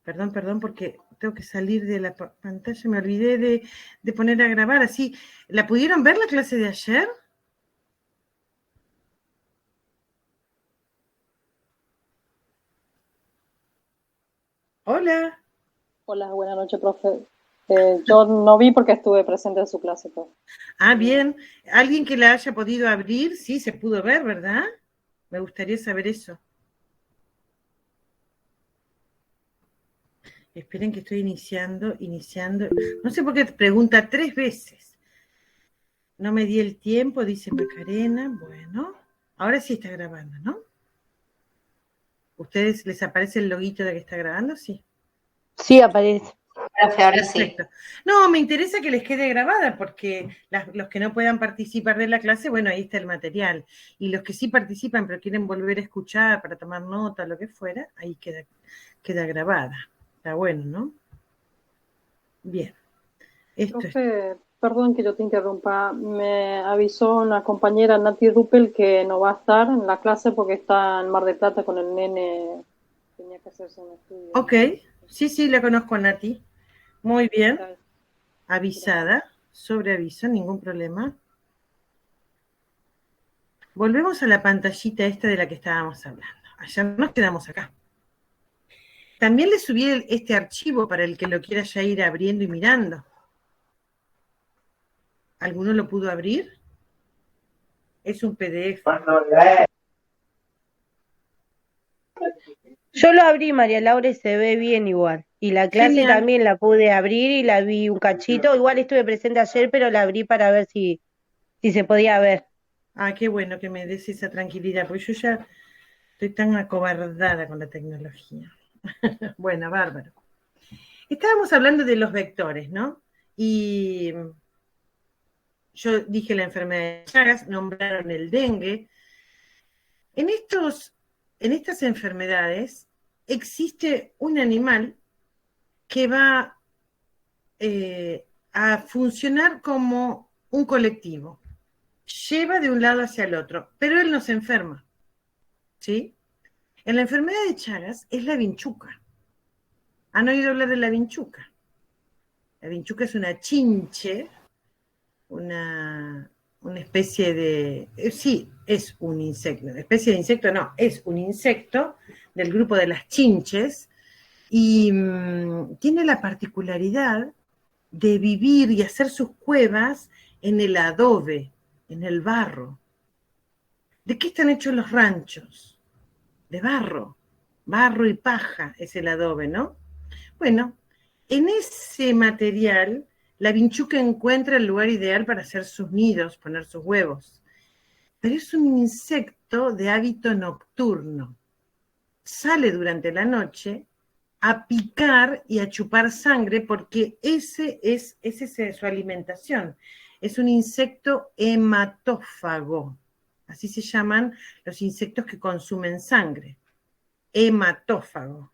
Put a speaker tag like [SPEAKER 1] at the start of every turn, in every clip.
[SPEAKER 1] Perdón, porque tengo que salir de la pantalla, me olvidé de poner a grabar, así. ¿La pudieron ver la clase de ayer? Hola.
[SPEAKER 2] Hola, buenas noches, profe. Yo no vi porque estuve presente en su clase, pues.
[SPEAKER 1] Ah, bien. ¿Alguien que la haya podido abrir? Sí, se pudo ver, ¿verdad? Me gustaría saber eso. Esperen que estoy iniciando. No sé por qué pregunta 3 veces. No me di el tiempo, dice Macarena. Bueno, ahora sí está grabando, ¿no? ¿Ustedes les aparece el loguito de que está grabando? Sí.
[SPEAKER 3] Sí, aparece.
[SPEAKER 4] Ahora sí.
[SPEAKER 1] Perfecto. No, me interesa que les quede grabada porque los que no puedan participar de la clase, bueno, ahí está el material. Y los que sí participan pero quieren volver a escuchar para tomar nota, lo que fuera, ahí queda grabada. Está bueno, ¿no? Bien. Esto es...
[SPEAKER 2] Profe, perdón que yo te interrumpa. Me avisó una compañera, Nati Ruppel, que no va a estar en la clase porque está en Mar del Plata con el nene. Tenía que hacerse un estudio.
[SPEAKER 1] Ok, sí, la conozco a Nati. Muy bien.
[SPEAKER 2] Gracias.
[SPEAKER 1] Avisada, sobre aviso, ningún problema. Volvemos a la pantallita esta de la que estábamos hablando. Ayer nos quedamos acá. También le subí este archivo para el que lo quiera ya ir abriendo y mirando. ¿Alguno lo pudo abrir? Es un PDF.
[SPEAKER 3] Yo lo abrí, María Laura, y se ve bien igual. Y la clase
[SPEAKER 1] Genial.
[SPEAKER 3] también la pude abrir y la vi un cachito. Igual estuve presente ayer, pero la abrí para ver si se podía ver.
[SPEAKER 1] Ah, qué bueno que me des esa tranquilidad, porque yo ya estoy tan acobardada con la tecnología. Bueno, bárbaro. Estábamos hablando de los vectores, ¿no? Y yo dije la enfermedad de Chagas, nombraron el dengue. En estas enfermedades existe un animal que va a funcionar como un colectivo. Lleva de un lado hacia el otro, pero él no se enferma, ¿sí? En la enfermedad de Chagas es la vinchuca. ¿Han oído hablar de la vinchuca? La vinchuca es una chinche, una especie de... sí, es un insecto. Especie de insecto no, es un insecto del grupo de las chinches y tiene la particularidad de vivir y hacer sus cuevas en el adobe, en el barro. ¿De qué están hechos los ranchos? De barro. Barro y paja es el adobe, ¿no? Bueno, en ese material, la vinchuca encuentra el lugar ideal para hacer sus nidos, poner sus huevos. Pero es un insecto de hábito nocturno. Sale durante la noche a picar y a chupar sangre porque esa es su alimentación. Es un insecto hematófago. Así se llaman los insectos que consumen sangre. Hematófago.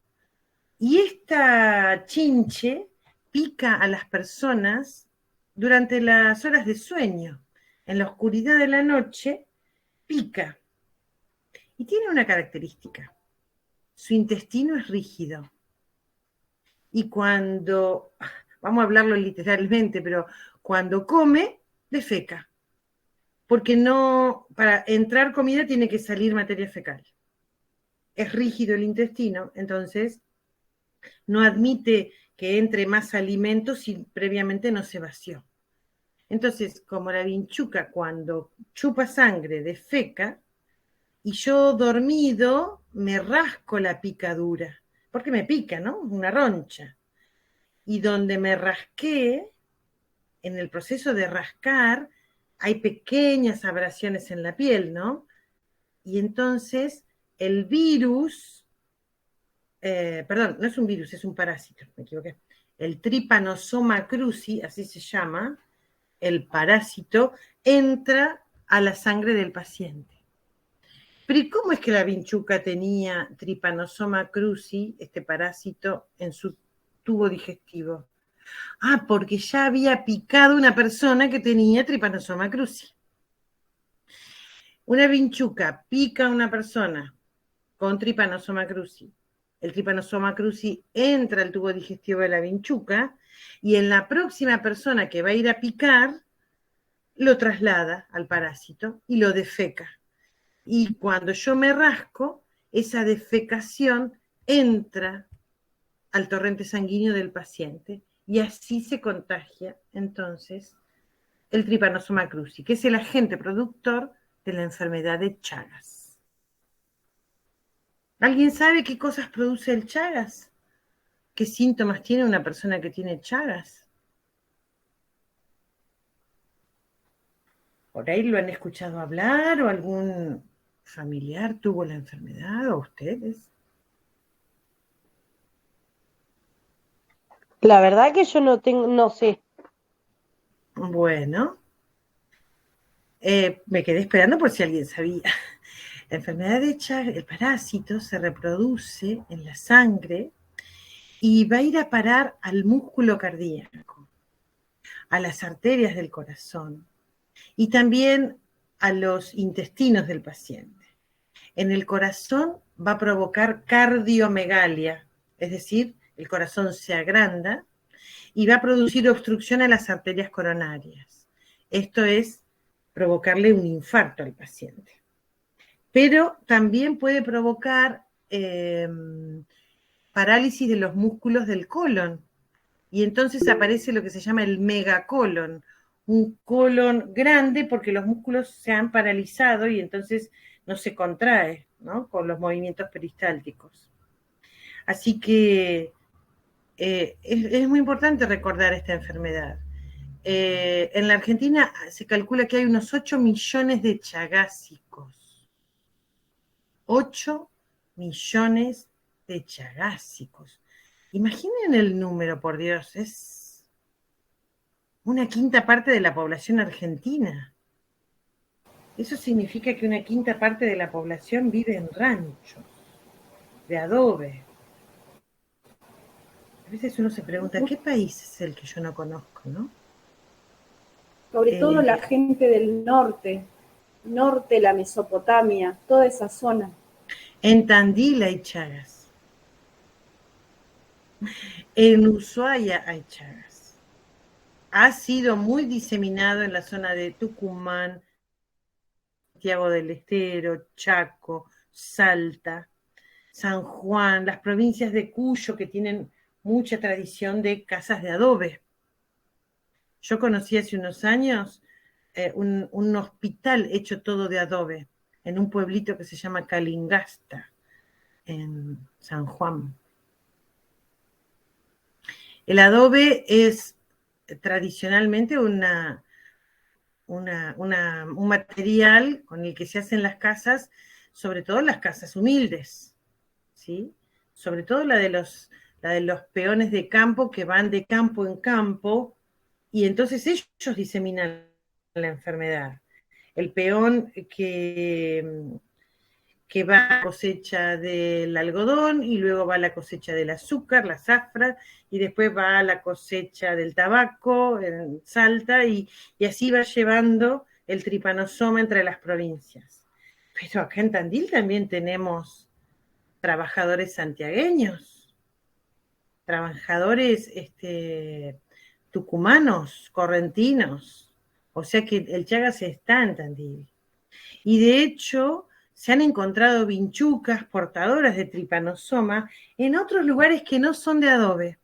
[SPEAKER 1] Y esta chinche pica a las personas durante las horas de sueño. En la oscuridad de la noche, pica. Y tiene una característica. Su intestino es rígido. Y cuando, vamos a hablarlo literalmente, pero cuando come, defeca. Porque no, para entrar comida tiene que salir materia fecal. Es rígido el intestino, entonces no admite que entre más alimento si previamente no se vació. Entonces, como la vinchuca cuando chupa sangre defeca, y yo dormido me rasco la picadura, porque me pica, ¿no? Una roncha. Y donde me rasqué, en el proceso de rascar, hay pequeñas abrasiones en la piel, ¿no? Y entonces el virus, perdón, no es un virus, es un parásito, me equivoqué. El Trypanosoma cruzi, así se llama, el parásito, entra a la sangre del paciente. Pero ¿y cómo es que la vinchuca tenía Trypanosoma cruzi, este parásito, en su tubo digestivo? Ah, porque ya había picado una persona que tenía Trypanosoma cruzi. Una vinchuca pica a una persona con Trypanosoma cruzi el Trypanosoma cruzi entra al tubo digestivo de la vinchuca y en la próxima persona que va a ir a picar, lo traslada al parásito y lo defeca. Y cuando yo me rasco, esa defecación entra al torrente sanguíneo del paciente y así se contagia entonces el Trypanosoma cruzi, que es el agente productor de la enfermedad de Chagas. ¿Alguien sabe qué cosas produce el Chagas? ¿Qué síntomas tiene una persona que tiene Chagas? ¿Por ahí lo han escuchado hablar o algún familiar tuvo la enfermedad o ustedes?
[SPEAKER 3] La verdad que yo no sé.
[SPEAKER 1] Bueno, me quedé esperando por si alguien sabía. La enfermedad de Chagas, el parásito se reproduce en la sangre y va a ir a parar al músculo cardíaco, a las arterias del corazón y también a los intestinos del paciente. En el corazón va a provocar cardiomegalia, es decir, el corazón se agranda y va a producir obstrucción a las arterias coronarias. Esto es provocarle un infarto al paciente. Pero también puede provocar parálisis de los músculos del colon. Y entonces aparece lo que se llama el megacolon, un colon grande porque los músculos se han paralizado y entonces no se contrae, ¿no? Con los movimientos peristálticos. Así que es muy importante recordar esta enfermedad. En la Argentina se calcula que hay unos 8 millones de chagásicos. 8 millones de chagásicos. Imaginen el número, por Dios, es una quinta parte de la población argentina. Eso significa que una quinta parte de la población vive en ranchos, de adobe. A veces uno se pregunta, ¿qué país es el que yo no conozco, no?
[SPEAKER 4] Sobre todo la gente del norte, la Mesopotamia, toda esa zona.
[SPEAKER 1] En Tandil hay Chagas. En Ushuaia hay Chagas. Ha sido muy diseminado en la zona de Tucumán, Santiago del Estero, Chaco, Salta, San Juan, las provincias de Cuyo que tienen mucha tradición de casas de adobe. Yo conocí hace unos años un hospital hecho todo de adobe en un pueblito que se llama Calingasta, en San Juan. El adobe es tradicionalmente un material con el que se hacen las casas, sobre todo las casas humildes, ¿sí? Sobre todo la de los peones de campo que van de campo en campo y entonces ellos diseminan la enfermedad. El peón que va a la cosecha del algodón y luego va a la cosecha del azúcar, la zafra, y después va a la cosecha del tabaco en Salta y así va llevando el tripanosoma entre las provincias. Pero acá en Tandil también tenemos trabajadores santiagueños, trabajadores tucumanos, correntinos, o sea que el Chagas está en Tandil. Y de hecho se han encontrado vinchucas portadoras de tripanosoma en otros lugares que no son de adobe.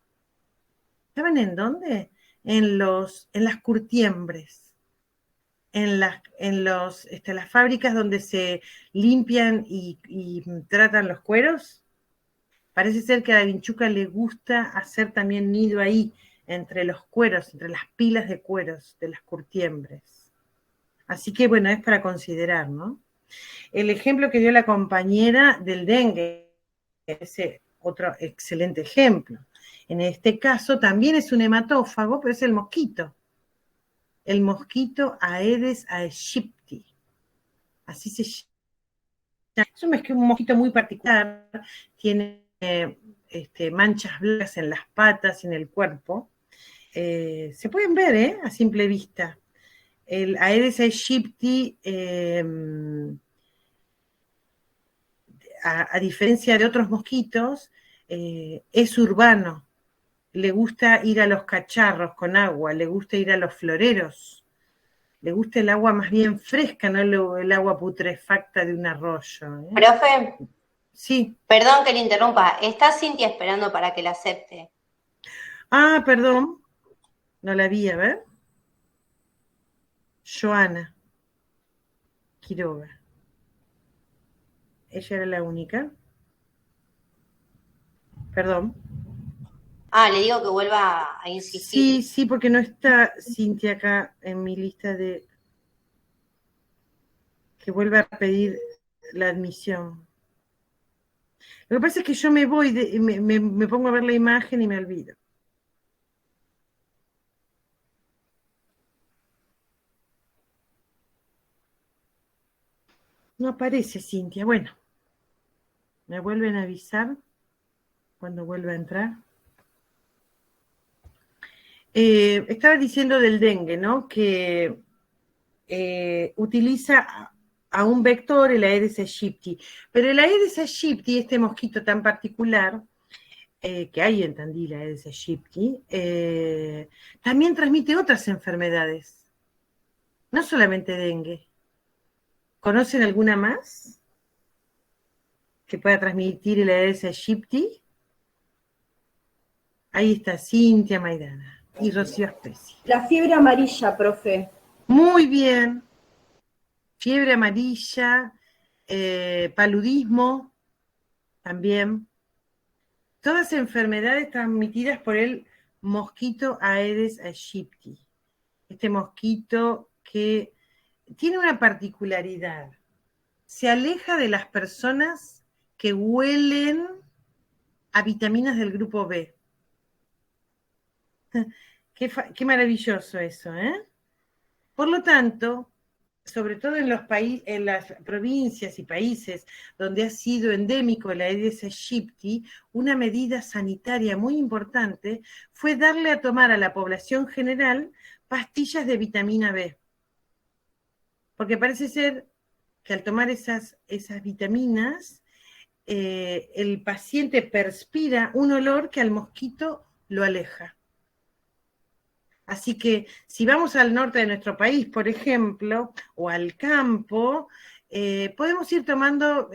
[SPEAKER 1] ¿Saben en dónde? En las curtiembres, las fábricas donde se limpian y tratan los cueros. Parece ser que a la vinchuca le gusta hacer también nido ahí, entre los cueros, entre las pilas de cueros de las curtiembres. Así que bueno, es para considerar, ¿no? El ejemplo que dio la compañera del dengue, ese otro excelente ejemplo. En este caso también es un hematófago, pero es el mosquito. El mosquito Aedes aegypti. Así se llama. Es un mosquito muy particular, tiene manchas blancas en las patas y en el cuerpo. Se pueden ver, a simple vista. El Aedes aegypti, a diferencia de otros mosquitos, es urbano, le gusta ir a los cacharros con agua, le gusta ir a los floreros, le gusta el agua más bien fresca, no el agua putrefacta de un arroyo.
[SPEAKER 5] Profe,
[SPEAKER 1] sí.
[SPEAKER 5] Perdón que le interrumpa, está Cintia esperando para que la acepte.
[SPEAKER 1] Ah, perdón, no la vi, a ver. Joana Quiroga. Ella era la única. Perdón.
[SPEAKER 5] Ah, le digo que vuelva a insistir.
[SPEAKER 1] Sí, porque no está Cintia acá en mi lista de... Que vuelva a pedir la admisión. Lo que pasa es que yo me voy, me pongo a ver la imagen y me olvido. No aparece Cintia. Bueno, me vuelven a avisar cuando vuelva a entrar. Estaba diciendo del dengue, ¿no? Que utiliza a un vector, el Aedes aegypti. Pero el Aedes aegypti, este mosquito tan particular, que hay en Tandil, Aedes aegypti, también transmite otras enfermedades, no solamente dengue. ¿Conocen alguna más que pueda transmitir el Aedes aegypti? Ahí está Cintia Maidana y Rocío Aspesi.
[SPEAKER 4] La fiebre amarilla, profe.
[SPEAKER 1] Muy bien. Fiebre amarilla, paludismo, también. Todas enfermedades transmitidas por el mosquito Aedes aegypti. Este mosquito que tiene una particularidad. Se aleja de las personas que huelen a vitaminas del grupo B. Qué maravilloso eso, ¿eh? Por lo tanto, sobre todo en las provincias y países donde ha sido endémico el Aedes aegypti, una medida sanitaria muy importante fue darle a tomar a la población general pastillas de vitamina B. Porque parece ser que al tomar esas vitaminas, el paciente perspira un olor que al mosquito lo aleja. Así que si vamos al norte de nuestro país, por ejemplo, o al campo, podemos ir tomando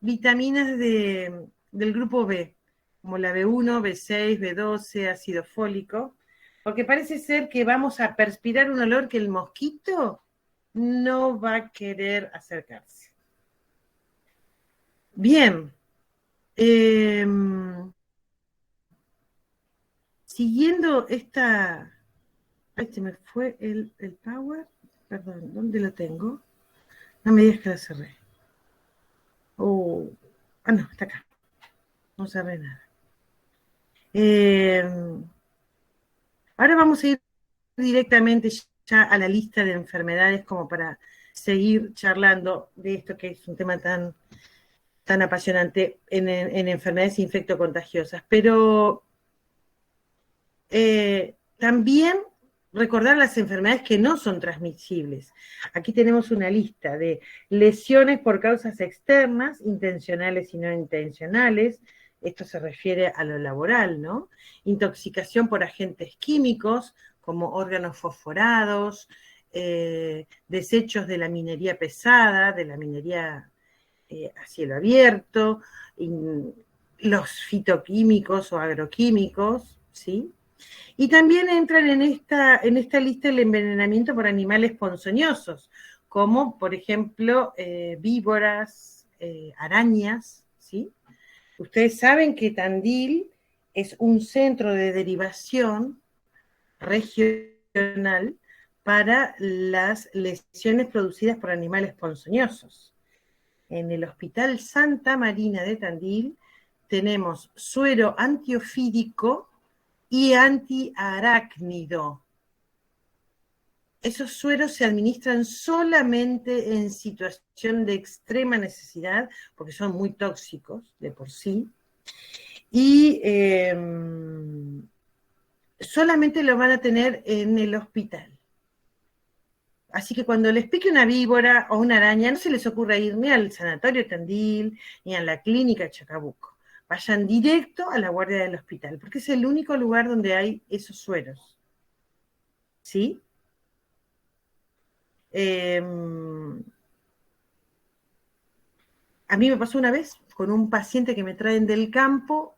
[SPEAKER 1] vitaminas del grupo B, como la B1, B6, B12, ácido fólico, porque parece ser que vamos a perspirar un olor que el mosquito no va a querer acercarse. Bien. Siguiendo esta... Se me fue el power. Perdón, ¿dónde lo tengo? No me digas que lo cerré. No, está acá. No cerré nada. Ahora vamos a ir directamente ya a la lista de enfermedades como para seguir charlando de esto que es un tema tan apasionante en enfermedades infectocontagiosas. Pero también recordar las enfermedades que no son transmisibles. Aquí tenemos una lista de lesiones por causas externas, intencionales y no intencionales. Esto se refiere a lo laboral, ¿no? Intoxicación por agentes químicos, como órganos fosforados, desechos de la minería pesada, de la minería a cielo abierto, los fitoquímicos o agroquímicos, ¿sí? Y también entran en esta lista el envenenamiento por animales ponzoñosos, como por ejemplo víboras, arañas, ¿sí? Ustedes saben que Tandil es un centro de derivación regional para las lesiones producidas por animales ponzoñosos. En el Hospital Santa Marina de Tandil tenemos suero antiofídico y antiarácnido. Esos sueros se administran solamente en situación de extrema necesidad, porque son muy tóxicos de por sí, y solamente lo van a tener en el hospital. Así que cuando les pique una víbora o una araña, no se les ocurra ir ni al sanatorio Tandil, ni a la clínica Chacabuco. vayan directo a la guardia del hospital, porque es el único lugar donde hay esos sueros. ¿Sí? A mí me pasó una vez con un paciente que me traen del campo,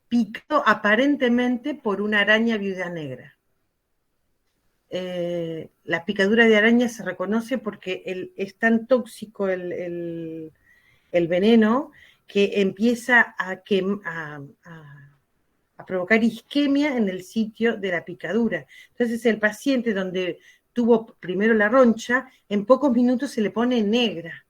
[SPEAKER 1] picado aparentemente por una araña viuda negra. La picadura de araña se reconoce porque es tan tóxico el veneno que empieza a provocar isquemia en el sitio de la picadura. Entonces el paciente donde tuvo primero la roncha, en pocos minutos se le pone negra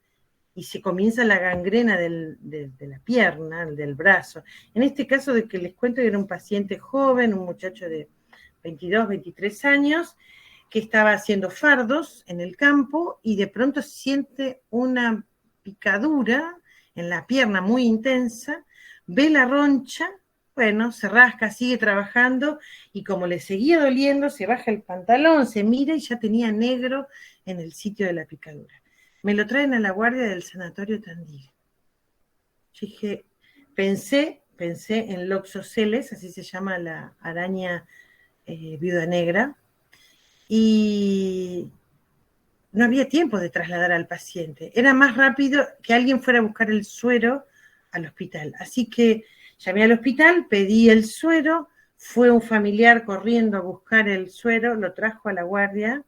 [SPEAKER 1] y se comienza la gangrena de la pierna, del brazo. En este caso de que les cuento, era un paciente joven, un muchacho de 22, 23 años, que estaba haciendo fardos en el campo y de pronto siente una picadura en la pierna muy intensa, ve la roncha, bueno, se rasca, sigue trabajando y como le seguía doliendo, se baja el pantalón, se mira y ya tenía negro en el sitio de la picadura. Me lo traen a la guardia del sanatorio Tandil. Yo dije, pensé en Loxoceles, así se llama la araña viuda negra, y no había tiempo de trasladar al paciente. Era más rápido que alguien fuera a buscar el suero al hospital. Así que llamé al hospital, pedí el suero, fue un familiar corriendo a buscar el suero, lo trajo a la guardia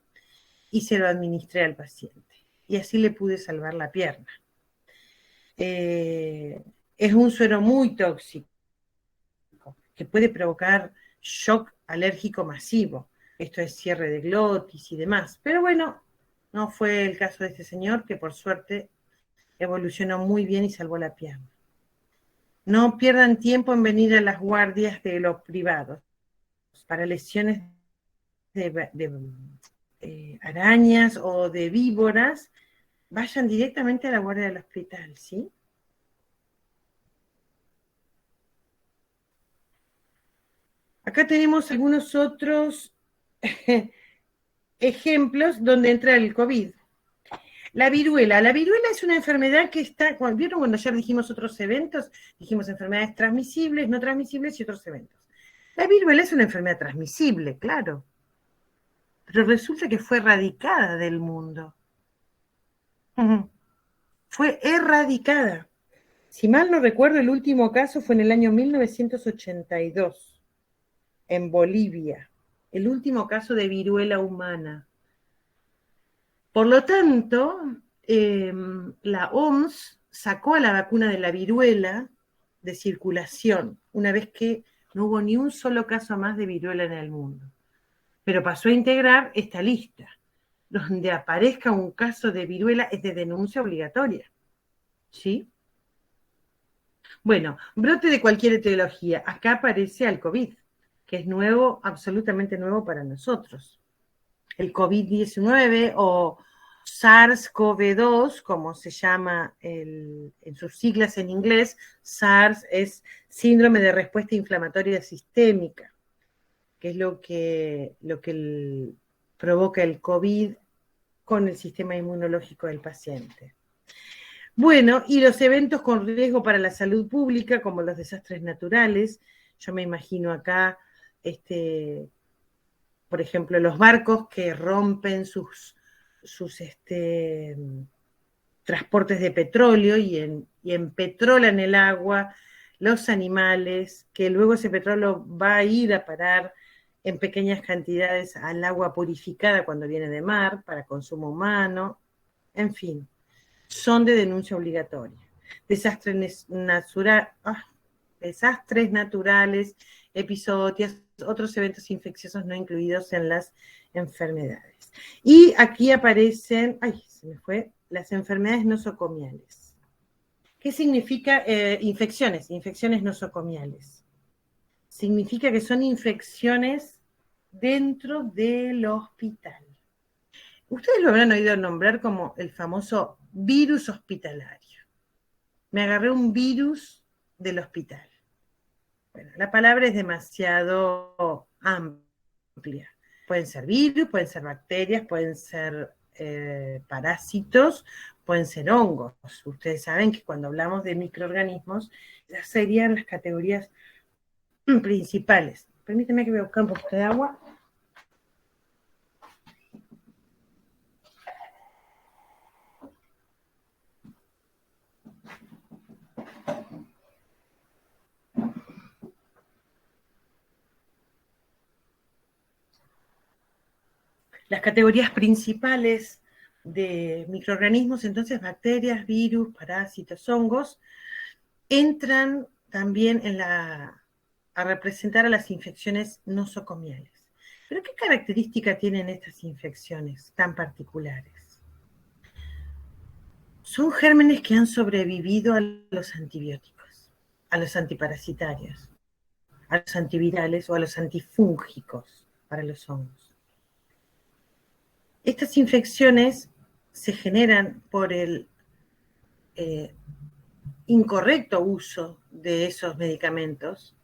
[SPEAKER 1] y se lo administré al paciente. Y así le pude salvar la pierna. Es un suero muy tóxico que puede provocar shock alérgico masivo. Esto es cierre de glotis y demás. Pero bueno, no fue el caso de este señor, que por suerte evolucionó muy bien y salvó la pierna. No pierdan tiempo en venir a las guardias de los privados para lesiones de arañas o de víboras. Vayan directamente a la guardia del hospital, ¿sí? Acá tenemos algunos otros ejemplos donde entra el COVID. La viruela es una enfermedad que está, ¿vieron cuando ayer dijimos otros eventos? Dijimos enfermedades transmisibles, no transmisibles y otros eventos. La viruela es una enfermedad transmisible, claro, pero resulta que fue erradicada del mundo. Fue erradicada. Si mal no recuerdo, el último caso fue en el año 1982, en Bolivia, el último caso de viruela humana. Por lo tanto, la OMS sacó a la vacuna de la viruela de circulación, una vez que no hubo ni un solo caso más de viruela en el mundo. Pero pasó a integrar esta lista. Donde aparezca un caso de viruela es de denuncia obligatoria. ¿Sí? Bueno, brote de cualquier etiología. Acá aparece el COVID, que es nuevo, absolutamente nuevo para nosotros. El COVID-19 o SARS-CoV-2, como se llama en sus siglas en inglés. SARS es síndrome de respuesta inflamatoria sistémica, que es lo que provoca el COVID con el sistema inmunológico del paciente. Bueno, y los eventos con riesgo para la salud pública, como los desastres naturales, yo me imagino acá, por ejemplo, los barcos que rompen sus transportes de petróleo y empetrolan el agua, los animales, que luego ese petróleo va a ir a parar en pequeñas cantidades al agua purificada cuando viene de mar para consumo humano, en fin, son de denuncia obligatoria. Desastres naturales, episodios, otros eventos infecciosos no incluidos en las enfermedades. Y aquí aparecen, las enfermedades nosocomiales. ¿Qué significa infecciones? Infecciones nosocomiales. Significa que son infecciones dentro del hospital. Ustedes lo habrán oído nombrar como el famoso virus hospitalario. Me agarré un virus del hospital. Bueno, la palabra es demasiado amplia. Pueden ser virus, pueden ser bacterias, pueden ser parásitos, pueden ser hongos. Ustedes saben que cuando hablamos de microorganismos, esas serían las categorías principales. Permíteme que voy a buscar un poquito de agua. Las categorías principales de microorganismos, entonces bacterias, virus, parásitos, hongos, entran también a representar a las infecciones nosocomiales. ¿Pero qué característica tienen estas infecciones tan particulares? Son gérmenes que han sobrevivido a los antibióticos, a los antiparasitarios, a los antivirales o a los antifúngicos para los hongos. Estas infecciones se generan por el incorrecto uso de esos medicamentos,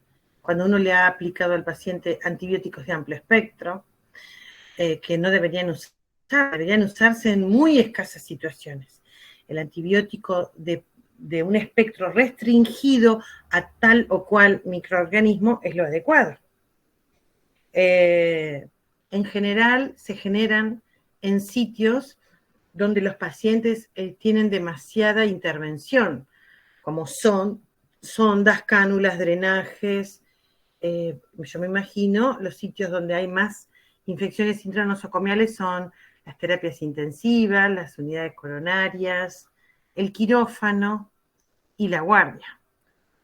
[SPEAKER 1] cuando uno le ha aplicado al paciente antibióticos de amplio espectro, que no deberían usarse en muy escasas situaciones. El antibiótico de un espectro restringido a tal o cual microorganismo es lo adecuado. En general se generan en sitios donde los pacientes tienen demasiada intervención, como son sondas, cánulas, drenajes. Yo me imagino los sitios donde hay más infecciones intranosocomiales son las terapias intensivas, las unidades coronarias, el quirófano y la guardia.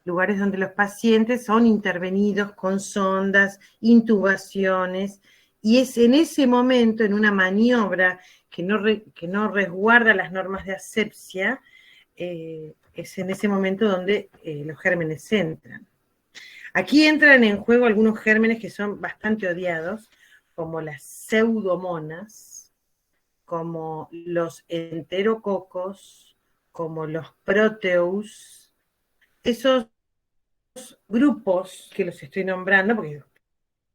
[SPEAKER 1] Lugares donde los pacientes son intervenidos con sondas, intubaciones, y es en ese momento, en una maniobra que no resguarda las normas de asepsia, es en ese momento donde los gérmenes entran. Aquí entran en juego algunos gérmenes que son bastante odiados, como las pseudomonas, como los enterococos, como los proteus. Esos grupos que los estoy nombrando, porque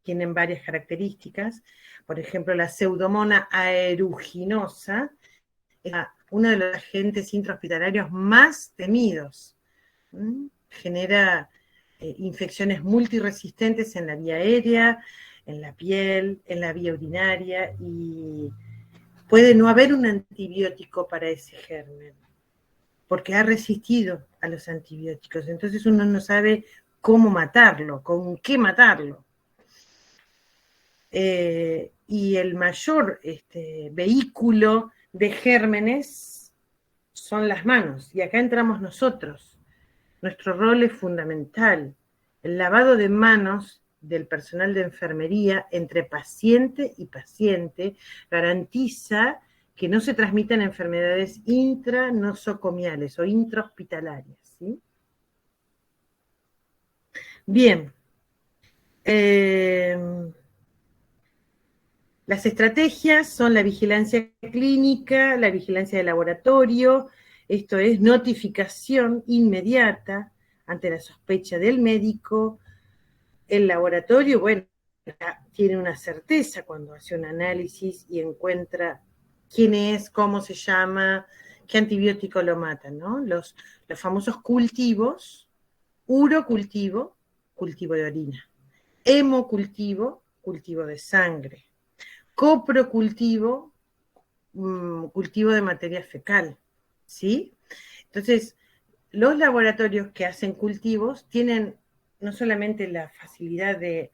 [SPEAKER 1] tienen varias características, por ejemplo, la pseudomona aeruginosa es uno de los agentes intrahospitalarios más temidos. Genera infecciones multiresistentes en la vía aérea, en la piel, en la vía urinaria, y puede no haber un antibiótico para ese germen, porque ha resistido a los antibióticos. Entonces uno no sabe cómo matarlo, con qué matarlo. Y el mayor vehículo de gérmenes son las manos, y acá entramos nosotros. Nuestro rol es fundamental. El lavado de manos del personal de enfermería entre paciente y paciente garantiza que no se transmitan enfermedades intranosocomiales o intrahospitalarias, ¿sí? Bien. Las estrategias son la vigilancia clínica, la vigilancia de laboratorio, esto es notificación inmediata ante la sospecha del médico. El laboratorio, bueno, tiene una certeza cuando hace un análisis y encuentra quién es, cómo se llama, qué antibiótico lo mata, ¿no? Los famosos cultivos: urocultivo, cultivo de orina; hemocultivo, cultivo de sangre; coprocultivo, cultivo de materia fecal, ¿sí? Entonces, los laboratorios que hacen cultivos tienen no solamente la facilidad de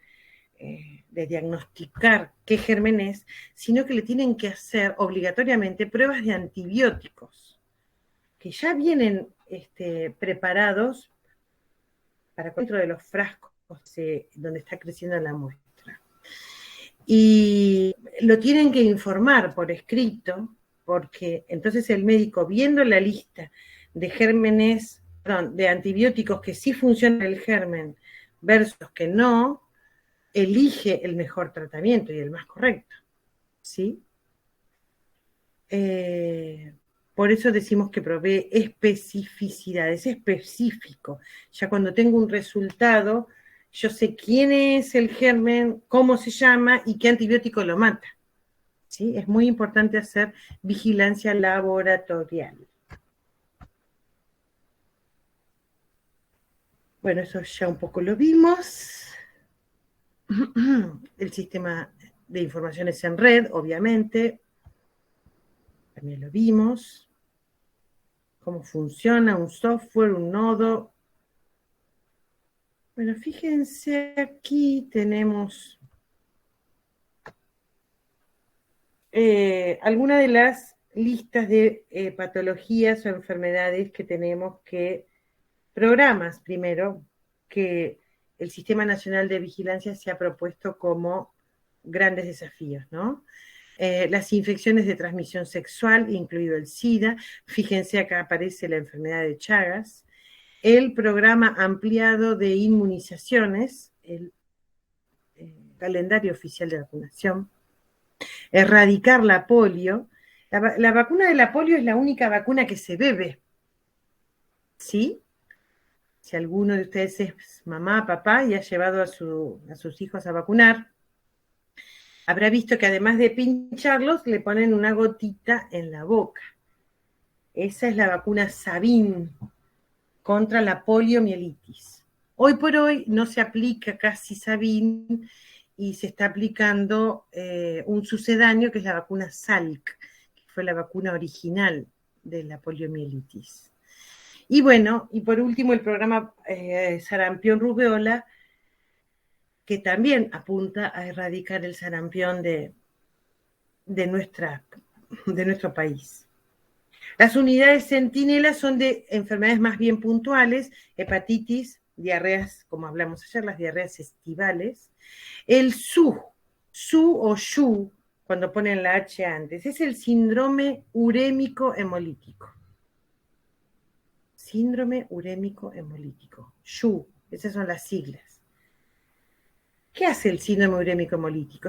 [SPEAKER 1] diagnosticar qué germen es, sino que le tienen que hacer obligatoriamente pruebas de antibióticos, que ya vienen preparados para dentro de los frascos donde está creciendo la muestra. Y lo tienen que informar por escrito, porque entonces el médico, viendo la lista de gérmenes, de antibióticos que sí funcionan el germen versus que no, elige el mejor tratamiento y el más correcto, ¿sí? Por eso decimos que provee especificidad, es específico. Ya cuando tengo un resultado, yo sé quién es el germen, cómo se llama y qué antibiótico lo mata, ¿sí? Es muy importante hacer vigilancia laboratorial. Bueno, eso ya un poco lo vimos. El sistema de informaciones en red, obviamente, también lo vimos. Cómo funciona un software, un nodo. Bueno, fíjense, aquí tenemos algunas de las listas de patologías o enfermedades que tenemos que, programas primero, que el Sistema Nacional de Vigilancia se ha propuesto como grandes desafíos, ¿no? Las infecciones de transmisión sexual, incluido el SIDA, fíjense acá aparece la enfermedad de Chagas, el programa ampliado de inmunizaciones, el calendario oficial de vacunación, erradicar la polio. La vacuna de la polio es la única vacuna que se bebe, ¿sí? Si alguno de ustedes es mamá, papá y ha llevado a sus hijos a vacunar, habrá visto que además de pincharlos, le ponen una gotita en la boca. Esa es la vacuna Sabin contra la poliomielitis. Hoy por hoy no se aplica casi Sabin y se está aplicando un sucedáneo que es la vacuna Salk, que fue la vacuna original de la poliomielitis. Y bueno, y por último el programa sarampión-rubeola, que también apunta a erradicar el sarampión de nuestro país. Las unidades centinela son de enfermedades más bien puntuales, hepatitis, diarreas, como hablamos ayer, las diarreas estivales. El SU o SHU, cuando ponen la H antes, es el síndrome urémico hemolítico. Síndrome urémico hemolítico, SHU, esas son las siglas. ¿Qué hace el síndrome urémico hemolítico?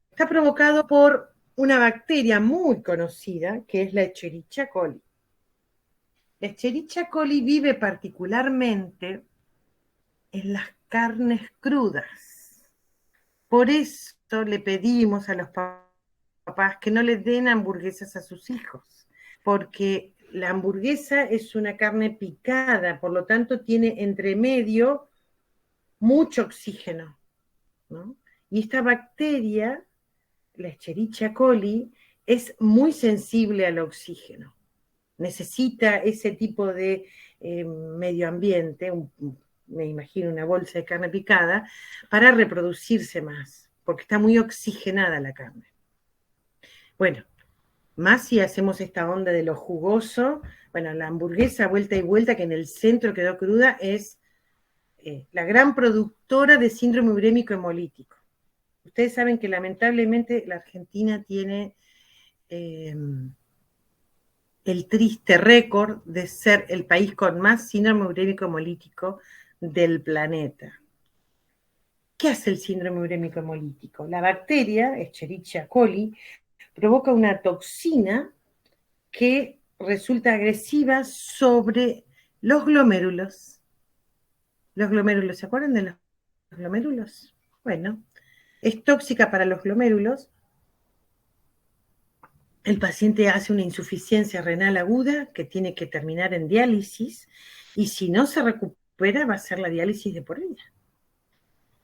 [SPEAKER 1] Está provocado por una bacteria muy conocida, que es la Escherichia coli. La Escherichia coli vive particularmente en las carnes crudas. Por eso le pedimos a los papás que no les den hamburguesas a sus hijos, porque la hamburguesa es una carne picada, por lo tanto tiene entre medio mucho oxígeno, ¿no? Y esta bacteria, la Escherichia coli, es muy sensible al oxígeno. Necesita ese tipo de medio ambiente, me imagino una bolsa de carne picada, para reproducirse más, porque está muy oxigenada la carne. Bueno, más si hacemos esta onda de lo jugoso, bueno, la hamburguesa vuelta y vuelta que en el centro quedó cruda es la gran productora de síndrome urémico hemolítico. Ustedes saben que lamentablemente la Argentina tiene el triste récord de ser el país con más síndrome urémico hemolítico del planeta. ¿Qué hace el síndrome urémico hemolítico? La bacteria, Escherichia coli, provoca una toxina que resulta agresiva sobre los glomérulos. Los glomérulos, ¿se acuerdan de los glomérulos? Bueno, es tóxica para los glomérulos. El paciente hace una insuficiencia renal aguda que tiene que terminar en diálisis y si no se recupera va a ser la diálisis de por vida.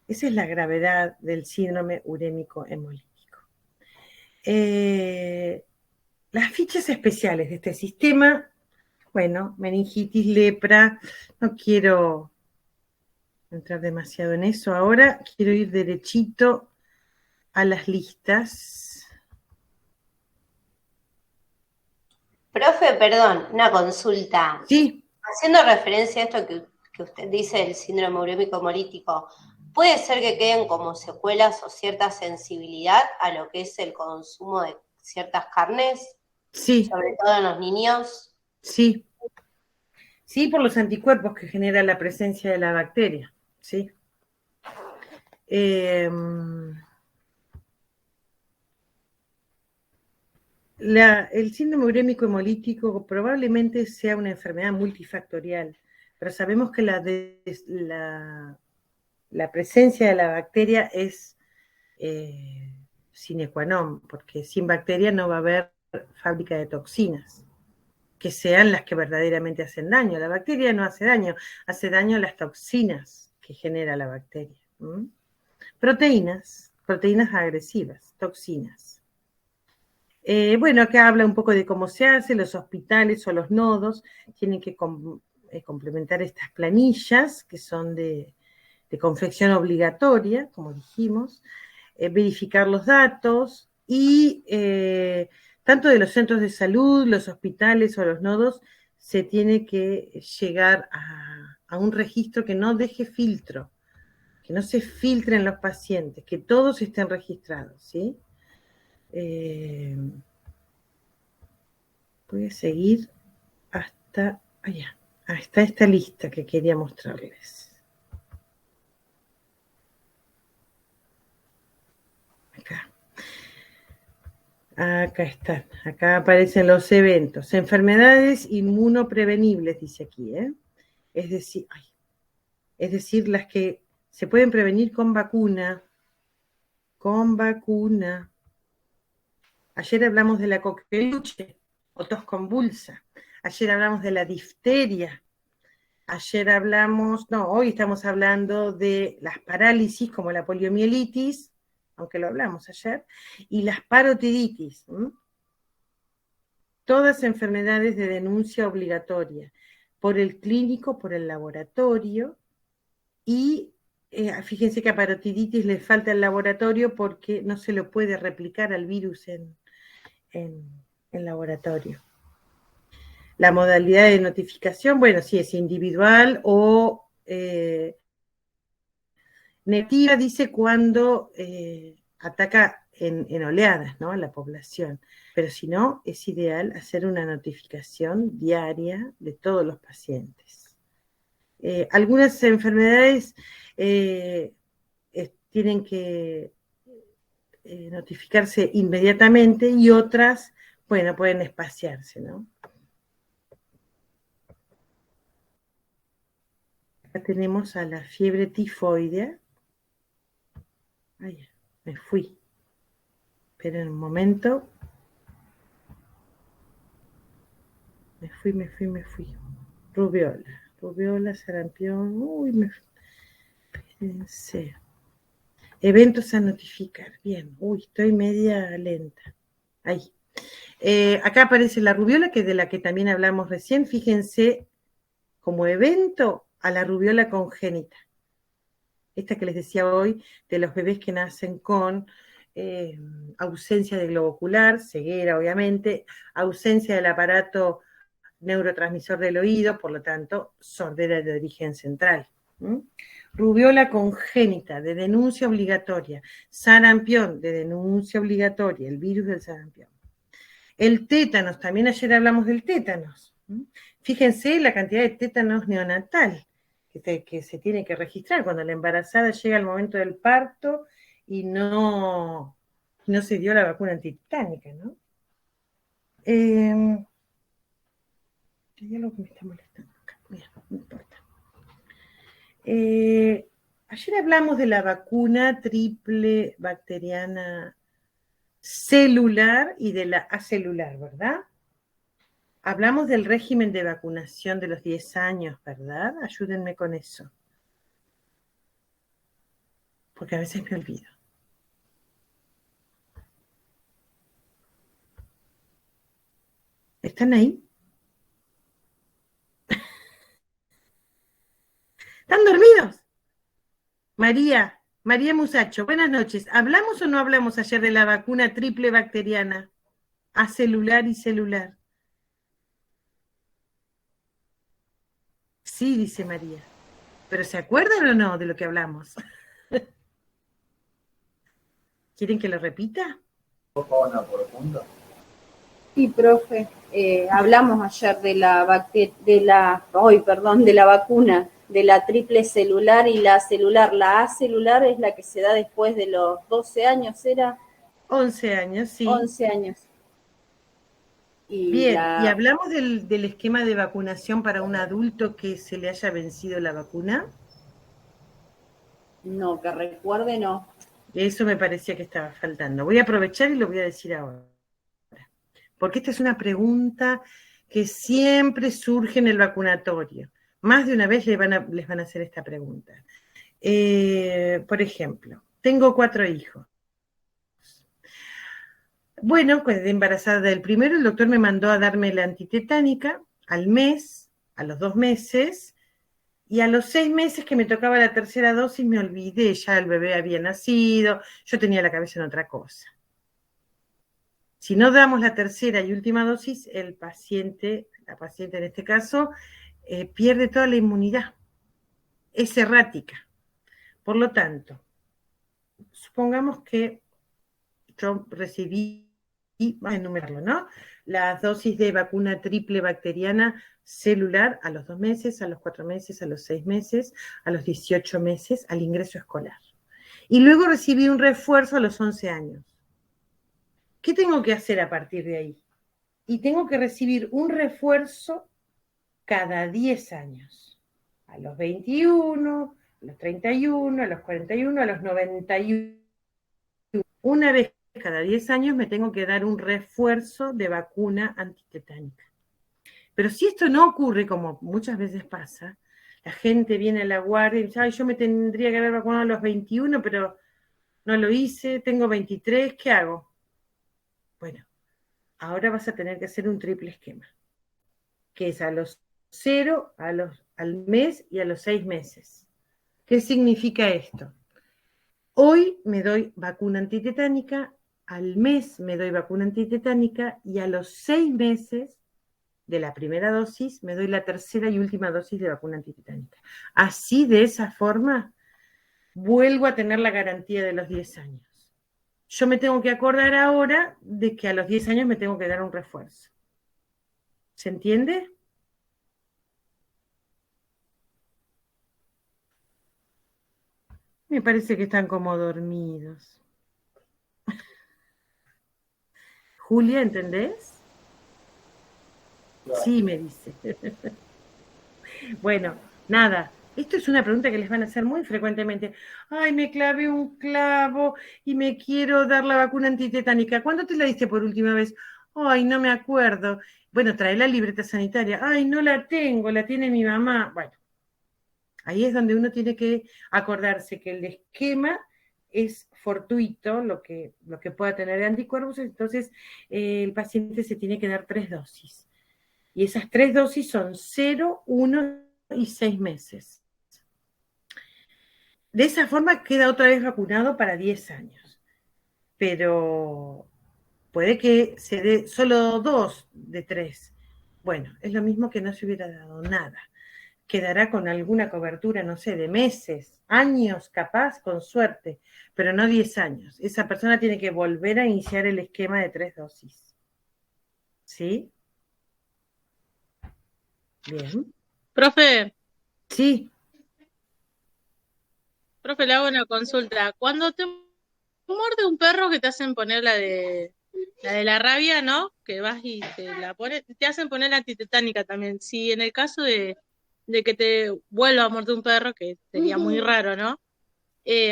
[SPEAKER 1] Esa es la gravedad del síndrome urémico hemolítico. Las fichas especiales de este sistema, bueno, meningitis, lepra, no quiero entrar demasiado en eso ahora, quiero ir derechito a las listas.
[SPEAKER 5] Profe, perdón, una consulta.
[SPEAKER 1] Sí.
[SPEAKER 5] Haciendo referencia a esto que usted dice del síndrome urémico hemolítico, ¿puede ser que queden como secuelas o cierta sensibilidad a lo que es el consumo de ciertas carnes?
[SPEAKER 1] Sí.
[SPEAKER 5] Sobre todo en los niños.
[SPEAKER 1] Sí. Sí, por los anticuerpos que genera la presencia de la bacteria. Sí. El síndrome urémico hemolítico probablemente sea una enfermedad multifactorial, pero sabemos que la presencia de la bacteria es sine qua non, porque sin bacteria no va a haber fábrica de toxinas. que sean las que verdaderamente hacen daño. La bacteria no hace daño las toxinas que genera la bacteria. Proteínas agresivas, toxinas. Bueno, acá habla un poco de cómo se hace, los hospitales o los nodos tienen que complementar estas planillas que son de confección obligatoria, como dijimos, verificar los datos y tanto de los centros de salud, los hospitales o los nodos, se tiene que llegar a un registro que no deje filtro, que no se filtren los pacientes, que todos estén registrados, ¿sí? Voy a seguir hasta allá, hasta esta lista que quería mostrarles. Acá están, acá aparecen los eventos. Enfermedades inmunoprevenibles, dice aquí, es decir, las que se pueden prevenir con vacuna. Ayer hablamos de la coqueluche o tos convulsa. Ayer hablamos de la difteria. Hoy estamos hablando de las parálisis como la poliomielitis, aunque lo hablamos ayer, y las parotiditis. Todas enfermedades de denuncia obligatoria por el clínico, por el laboratorio, y fíjense que a parotiditis le falta el laboratorio porque no se lo puede replicar al virus en laboratorio. La modalidad de notificación, bueno, sí es individual o negativa, dice cuando ataca en oleadas, ¿no?, a la población. Pero si no, es ideal hacer una notificación diaria de todos los pacientes. Algunas enfermedades tienen que notificarse inmediatamente y otras, bueno, pueden espaciarse, ¿no? Acá tenemos a la fiebre tifoidea. Ay, me fui. Esperen un momento. Me fui. Rubiola, sarampión. Uy, espérense. Eventos a notificar. Bien. Uy, estoy media lenta. Ahí. Acá aparece la rubiola, que es de la que también hablamos recién. Fíjense, como evento a la rubiola congénita. Esta que les decía hoy, de los bebés que nacen con ausencia de globo ocular, ceguera obviamente, ausencia del aparato neurotransmisor del oído, por lo tanto, sordera de origen central. Rubiola congénita, de denuncia obligatoria. Sarampión, de denuncia obligatoria, el virus del sarampión. El tétanos, también ayer hablamos del tétanos. Fíjense la cantidad de tétanos neonatal que se tiene que registrar cuando la embarazada llega al momento del parto y no se dio la vacuna antitetánica, ¿no? Hay algo que me está molestando acá. Mira, no importa. Ayer hablamos de la vacuna triple bacteriana celular y de la acelular, ¿verdad? Hablamos del régimen de vacunación de los 10 años, ¿verdad? Ayúdenme con eso. Porque a veces me olvido. ¿Están ahí? ¿Están dormidos? María Musacho, buenas noches. ¿Hablamos o no hablamos ayer de la vacuna triple bacteriana? Acelular y celular. Sí, dice María. ¿Pero se acuerdan o no de lo que hablamos? ¿Quieren que lo repita?
[SPEAKER 4] Sí, profe. Hablamos ayer de la vacuna, de la triple celular y la celular. La A celular es la que se da después de los 12 años, ¿era?
[SPEAKER 1] 11 años, sí.
[SPEAKER 4] 11 años.
[SPEAKER 1] Bien, ¿y hablamos del esquema de vacunación para un adulto que se le haya vencido la vacuna?
[SPEAKER 4] No, que recuerde, no.
[SPEAKER 1] Eso me parecía que estaba faltando. Voy a aprovechar y lo voy a decir ahora. Porque esta es una pregunta que siempre surge en el vacunatorio. Más de una vez les van a hacer esta pregunta. Por ejemplo, tengo 4 hijos. Bueno, quedé embarazada del primero, el doctor me mandó a darme la antitetánica al mes, a los 2 meses, y a los 6 meses que me tocaba la tercera dosis me olvidé, ya el bebé había nacido, yo tenía la cabeza en otra cosa. Si no damos la tercera y última dosis, el paciente, la paciente en este caso, pierde toda la inmunidad, es errática. Por lo tanto, supongamos que yo recibí, vamos a enumerarlo, ¿no? Las dosis de vacuna triple bacteriana celular a los 2 meses, a los 4 meses, a los 6 meses, a los 18 meses, al ingreso escolar. Y luego recibí un refuerzo a los 11 años. ¿Qué tengo que hacer a partir de ahí? Y tengo que recibir un refuerzo cada 10 años. A los 21, a los 31, a los 41, a los 91. Una vez cada 10 años me tengo que dar un refuerzo de vacuna antitetánica. Pero si esto no ocurre, como muchas veces pasa, la gente viene a la guardia y dice, ay, yo me tendría que haber vacunado a los 21, pero no lo hice, tengo 23, ¿qué hago? Bueno, ahora vas a tener que hacer un triple esquema, que es a los 0, al mes y a los 6 meses. ¿Qué significa esto? Hoy me doy vacuna antitetánica, al mes me doy vacuna antitetánica y a los 6 meses de la primera dosis me doy la tercera y última dosis de vacuna antitetánica. Así, de esa forma, vuelvo a tener la garantía de los 10 años. Yo me tengo que acordar ahora de que a los 10 años me tengo que dar un refuerzo. ¿Se entiende? Me parece que están como dormidos. Julia, ¿entendés? Sí, me dice. Bueno, nada. Esto es una pregunta que les van a hacer muy frecuentemente. Ay, me clavé un clavo y me quiero dar la vacuna antitetánica. ¿Cuándo te la diste por última vez? Ay, no me acuerdo. Bueno, trae la libreta sanitaria. Ay, no la tengo, la tiene mi mamá. Bueno, ahí es donde uno tiene que acordarse que el esquema es fortuito, lo que pueda tener de anticuerpos, entonces el paciente se tiene que dar 3 dosis. Y esas 3 dosis son 0, 1 y 6 meses. De esa forma queda otra vez vacunado para 10 años. Pero puede que se dé solo 2 de 3. Bueno, es lo mismo que no se hubiera dado nada. Quedará con alguna cobertura, no sé, de meses, años, capaz, con suerte, pero no 10 años. Esa persona tiene que volver a iniciar el esquema de 3 dosis. ¿Sí? Bien.
[SPEAKER 6] Profe,
[SPEAKER 1] Sí.
[SPEAKER 6] le hago una consulta. Cuando te muerde un perro que te hacen poner la de la rabia, ¿no? Que vas y te hacen poner la antitetánica también. Si en el caso de que te vuelva a morder un perro, que sería muy raro, ¿no?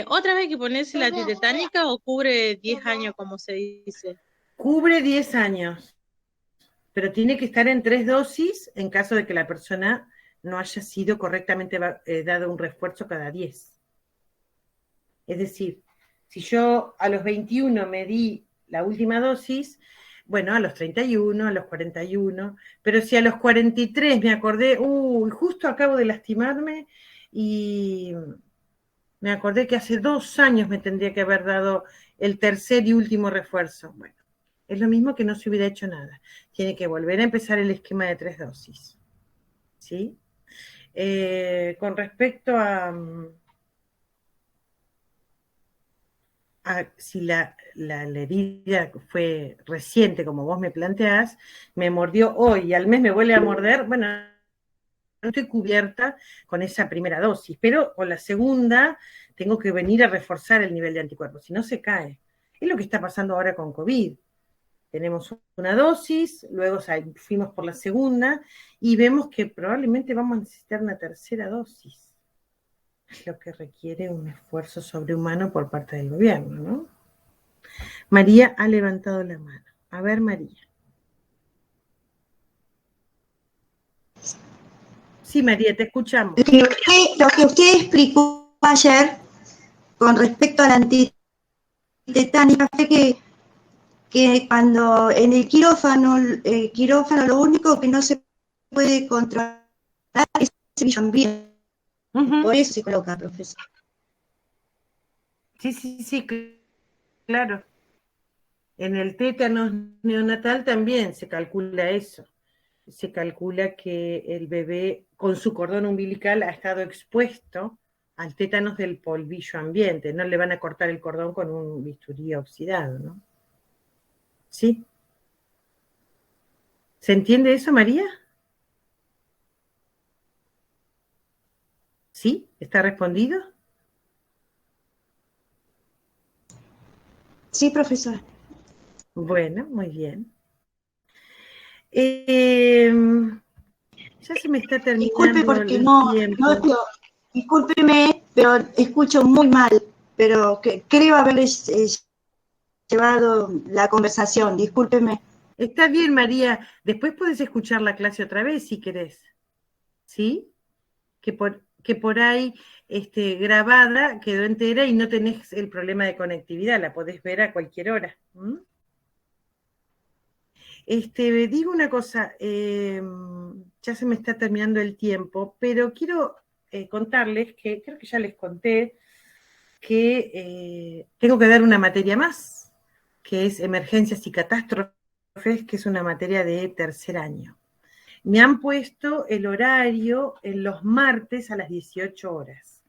[SPEAKER 6] ¿Otra vez que ponerse la antitetánica o cubre 10 años, como se dice?
[SPEAKER 1] Cubre 10 años, pero tiene que estar en 3 dosis en caso de que la persona no haya sido correctamente dado un refuerzo cada 10. Es decir, si yo a los 21 me di la última dosis, bueno, a los 31, a los 41, pero si a los 43 me acordé, justo acabo de lastimarme y me acordé que hace 2 años me tendría que haber dado el tercer y último refuerzo. Bueno, es lo mismo que no se hubiera hecho nada. Tiene que volver a empezar el esquema de 3 dosis. ¿Sí? Con respecto a si la herida fue reciente, como vos me planteás, me mordió hoy y al mes me vuelve a morder, bueno, no estoy cubierta con esa primera dosis, pero con la segunda tengo que venir a reforzar el nivel de anticuerpos, si no se cae. Es lo que está pasando ahora con COVID. Tenemos una dosis, luego fuimos por la segunda y vemos que probablemente vamos a necesitar una tercera dosis, lo que requiere un esfuerzo sobrehumano por parte del gobierno, ¿no? María ha levantado la mano. A ver, María. Sí, María, te escuchamos.
[SPEAKER 7] Lo que usted explicó ayer con respecto a la antitetánica fue que cuando en el quirófano lo único que no se puede controlar es el bicho ambiente. Por eso se coloca, profesor.
[SPEAKER 1] Sí, claro. En el tétanos neonatal también se calcula eso. Se calcula que el bebé con su cordón umbilical ha estado expuesto al tétanos del polvillo ambiente. No le van a cortar el cordón con un bisturí oxidado, ¿no? ¿Sí? ¿Se entiende eso, María? ¿Sí? ¿Está respondido?
[SPEAKER 7] Sí, profesor.
[SPEAKER 1] Bueno, muy bien. Ya se me está terminando
[SPEAKER 7] Disculpe porque
[SPEAKER 1] el tiempo.
[SPEAKER 7] Discúlpeme, pero escucho muy mal, pero creo haberles llevado la conversación, discúlpeme.
[SPEAKER 1] Está bien, María. Después puedes escuchar la clase otra vez si querés. ¿Sí? Que por ahí grabada quedó entera y no tenés el problema de conectividad, la podés ver a cualquier hora. Digo una cosa, ya se me está terminando el tiempo, pero quiero contarles que, creo que ya les conté, que tengo que dar una materia más, que es emergencias y catástrofes, que es una materia de tercer año. Me han puesto el horario en los martes a las 18 horas.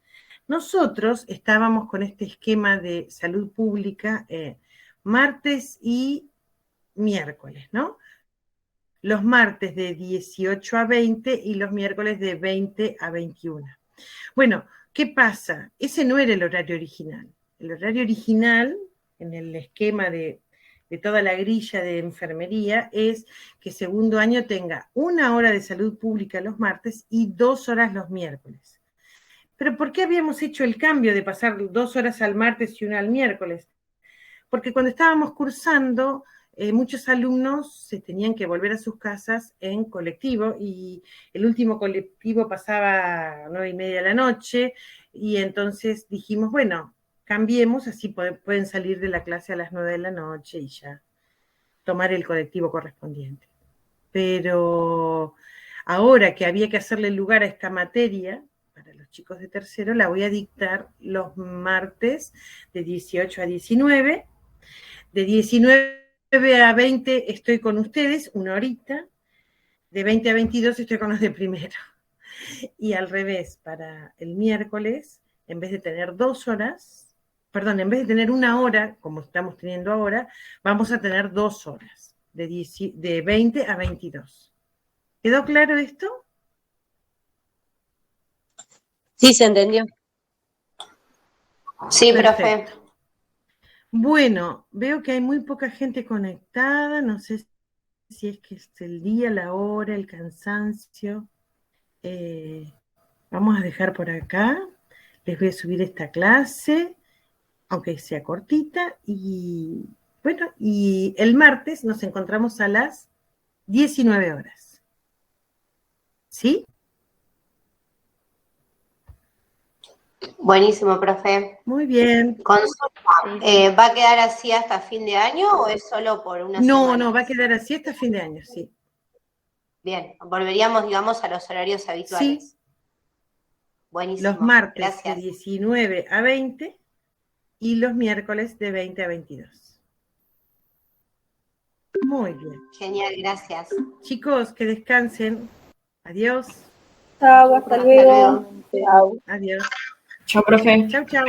[SPEAKER 1] Nosotros estábamos con este esquema de salud pública martes y miércoles, ¿no? Los martes de 18 a 20 y los miércoles de 20 a 21. Bueno, ¿qué pasa? Ese no era el horario original. El horario original, en el esquema de toda la grilla de enfermería, es que segundo año tenga 1 hora de salud pública los martes y 2 horas los miércoles. ¿Pero por qué habíamos hecho el cambio de pasar 2 horas al martes y 1 al miércoles? Porque cuando estábamos cursando, muchos alumnos se tenían que volver a sus casas en colectivo y el último colectivo pasaba a 9:30 de la noche y entonces dijimos, bueno, cambiemos, así pueden salir de la clase a las 9 de la noche y ya tomar el colectivo correspondiente. Pero ahora que había que hacerle lugar a esta materia, para los chicos de tercero, la voy a dictar los martes de 18 a 19, de 19 a 20 estoy con ustedes, 1 horita, de 20 a 22 estoy con los de primero. Y al revés, para el miércoles, en vez de tener 2 horas, perdón, en vez de tener 1 hora, como estamos teniendo ahora, vamos a tener 2 horas, de 20 a 22. ¿Quedó claro esto?
[SPEAKER 3] Sí, se entendió.
[SPEAKER 5] Sí,
[SPEAKER 1] Perfecto.
[SPEAKER 5] profe.
[SPEAKER 1] Bueno, veo que hay muy poca gente conectada, no sé si es que es el día, la hora, el cansancio. Vamos a dejar por acá, les voy a subir esta clase, aunque sea cortita, y bueno, y el martes nos encontramos a las 19 horas. ¿Sí?
[SPEAKER 5] Buenísimo, profe.
[SPEAKER 1] Muy bien.
[SPEAKER 5] Consulta, ¿va a quedar así hasta fin de año o es solo por una semana?
[SPEAKER 1] No, va a quedar así hasta fin de año, sí.
[SPEAKER 5] Bien, volveríamos, digamos, a los horarios habituales.
[SPEAKER 1] Sí.
[SPEAKER 5] Buenísimo.
[SPEAKER 1] Los martes
[SPEAKER 5] Gracias.
[SPEAKER 1] de 19 a 20 y los miércoles de 20 a 22. Muy bien.
[SPEAKER 5] Genial, gracias.
[SPEAKER 1] Chicos, que descansen. Adiós.
[SPEAKER 4] Chao, hasta luego.
[SPEAKER 5] Chao.
[SPEAKER 1] Adiós.
[SPEAKER 8] Chao, profe.
[SPEAKER 1] Chau.